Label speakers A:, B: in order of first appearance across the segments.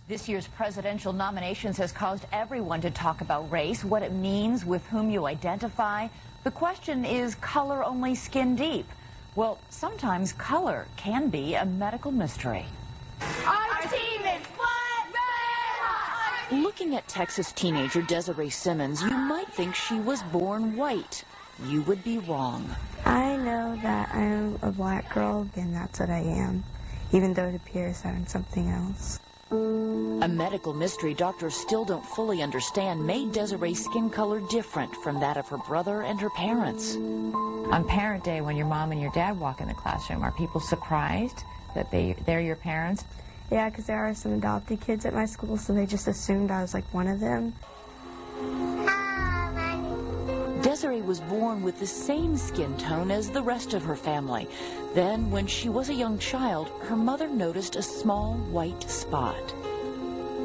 A: This year's presidential nominations has caused everyone to talk about race, what it means, with whom you identify. The question is color only skin deep? Well, sometimes color can be a medical mystery.
B: Our team is what? Red hot!
A: Looking at Texas teenager Desiree Simmons, you might think she was born white. You would be wrong.
C: I know that I'm a black girl, and that's what I am, even though it appears that I'm something else.
A: A medical mystery doctors still don't fully understand made Desiree's skin color different from that of her brother and her parents.
D: On Parent Day, when your mom and your dad walk in the classroom, are people surprised that they're your parents?
C: Yeah, because there are some adopted kids at my school, so they just assumed I was like one of them.
A: Desiree was born with the same skin tone as the rest of her family. Then, when she was a young child, her mother noticed a small white spot.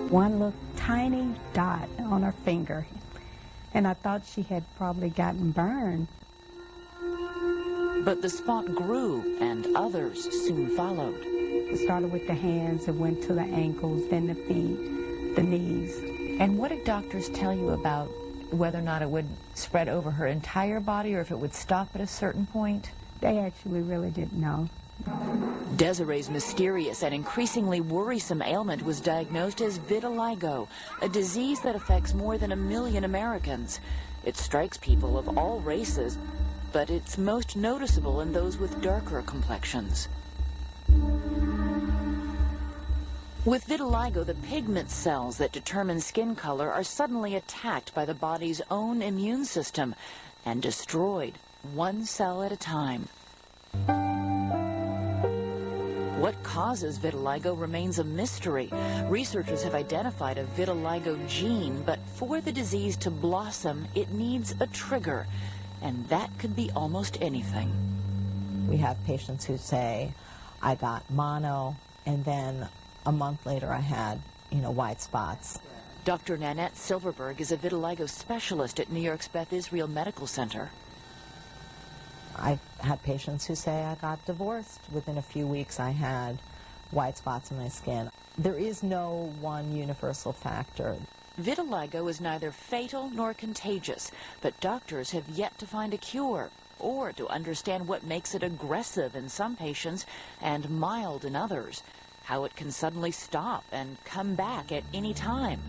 E: One little tiny dot on her finger, and I thought she had probably gotten burned.
A: But the spot grew, and others soon followed.
E: It started with the hands, it went to the ankles, then the feet, the knees.
D: And what did doctors tell you about whether or not it would spread over her entire body or if it would stop at a certain point?
E: They actually really didn't know.
A: Desiree's mysterious and increasingly worrisome ailment was diagnosed as vitiligo, a disease that affects more than 1 million Americans. It strikes people of all races, but it's most noticeable in those with darker complexions. With vitiligo, the pigment cells that determine skin color are suddenly attacked by the body's own immune system and destroyed, one cell at a time. What causes vitiligo remains a mystery. Researchers have identified a vitiligo gene, but for the disease to blossom, it needs a trigger, and that could be almost anything.
F: We have patients who say, I got mono, and then a month later I had, white spots.
A: Dr. Nanette Silverberg is a vitiligo specialist at New York's Beth Israel Medical Center.
F: I've had patients who say I got divorced. Within a few weeks I had white spots in my skin. There is no one universal factor.
A: Vitiligo is neither fatal nor contagious, but doctors have yet to find a cure or to understand what makes it aggressive in some patients and mild in others, how it can suddenly stop and come back at any time.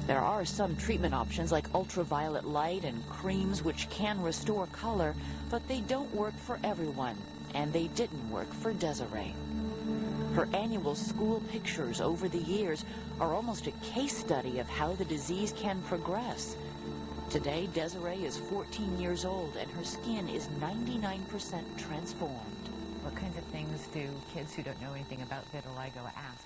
A: There are some treatment options like ultraviolet light and creams which can restore color, but they don't work for everyone, and they didn't work for Desiree. Her annual school pictures over the years are almost a case study of how the disease can progress. Today, Desiree is 14 years old, and her skin is 99% transformed.
D: What kinds of things do kids who don't know anything about vitiligo ask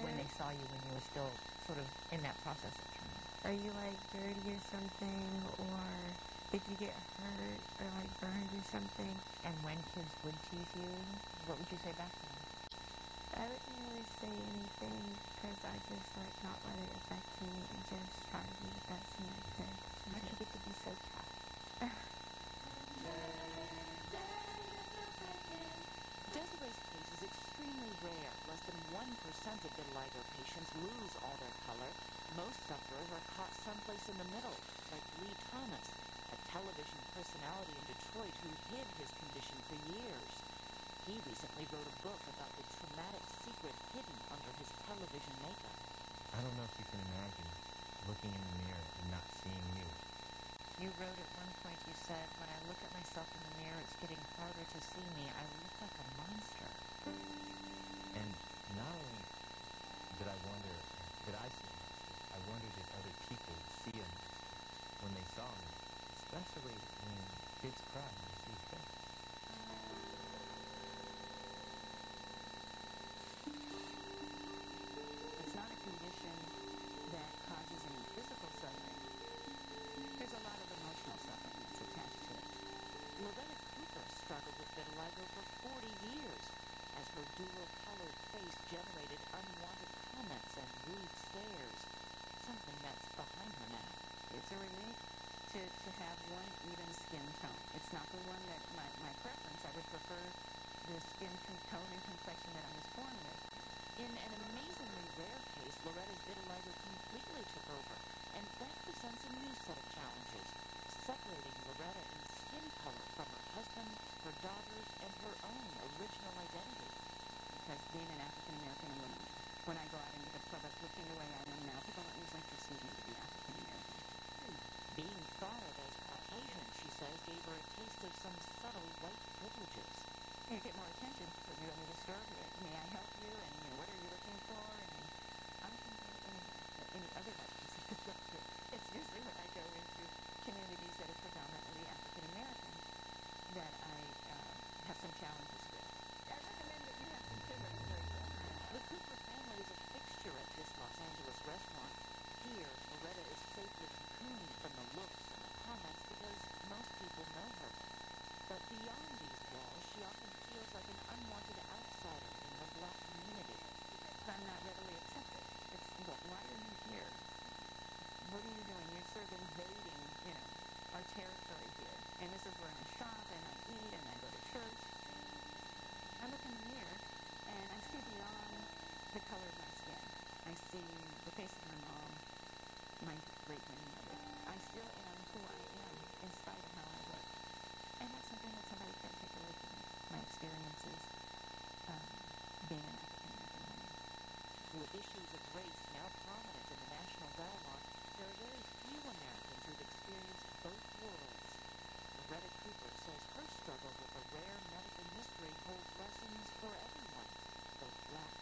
D: when they saw you when you were still sort of in that process of training?
C: Are you like dirty or something, or if you get hurt or like burned or something?
D: And when kids would tease you, what would you say back to them?
C: I wouldn't really say anything because I just like not let it affect me and just try to be the best me I could.
D: How'd you get to be so tough?
A: Desiree's case is extremely rare. Less than 1% of vitiligo patients lose all their color. Most sufferers are caught someplace in the middle, like Lee Thomas, a television personality in Detroit who hid his condition for years. He recently wrote a book about the traumatic secret hidden under his television makeup.
G: I don't know if you can imagine looking in the mirror and not seeing you.
D: You wrote at one point, you said, when I look at myself in the mirror, it's getting harder to see me. I look like a monster.
G: And not only did I wonder, did I see a monster, I wondered if other people would see a monster when they saw me, especially when kids cry when they see a face.
H: It's not a condition that causes any physical suffering. There's a lot of emotional suffering that's attached to it.
A: Loretta Cooper struggled with vitiligo for 40 years as her dual-colored face generated unwanted comments and rude stares, something that's behind her now.
H: It's a relief to have one even skin tone. It's not the one that my preference. I would prefer the skin tone and complexion that I was born with.
A: In an amazingly rare case, Loretta's vitiligo completely took over, and that presents a new set of challenges, separating Loretta in skin color from her husband, her daughters, and her own original identity.
H: Because being an African-American woman, when I go out into the public looking the way I am now, people always like to see me to be African-American.
A: Being thought of as Caucasian, she says, gave her a taste of some subtle white privileges.
H: You get more attention when you go to the store. May I help you? And what are you looking for? And I can go any other doctor. It's usually when I go into communities that are predominantly African-American that I have some challenges with.
B: I recommend that you have some turmeric.
A: The Cooper family is a fixture at this Los Angeles restaurant. Here, Loretta is safely cocooned from the looks and the comments because most people know her. But beyond these walls, she often feels like an unwanted outsider in the black community.
H: I'm not readily accepted. It's, why are you here? What are you doing? You're sort of invading, our territory here. And this is where I shop and I eat and I go to church. I look in the mirror and I see beyond the color of my skin. I see the face of my mom, my great-grandmother. I still am who I am in spite of how I look. And that's something that somebody can't take away from me. My experiences being an African-American woman.
A: With issues of race now prominent in the national dialogue, there are very few Americans who've experienced both worlds. Loretta Cooper says her struggle with a rare medical mystery holds lessons for everyone, both black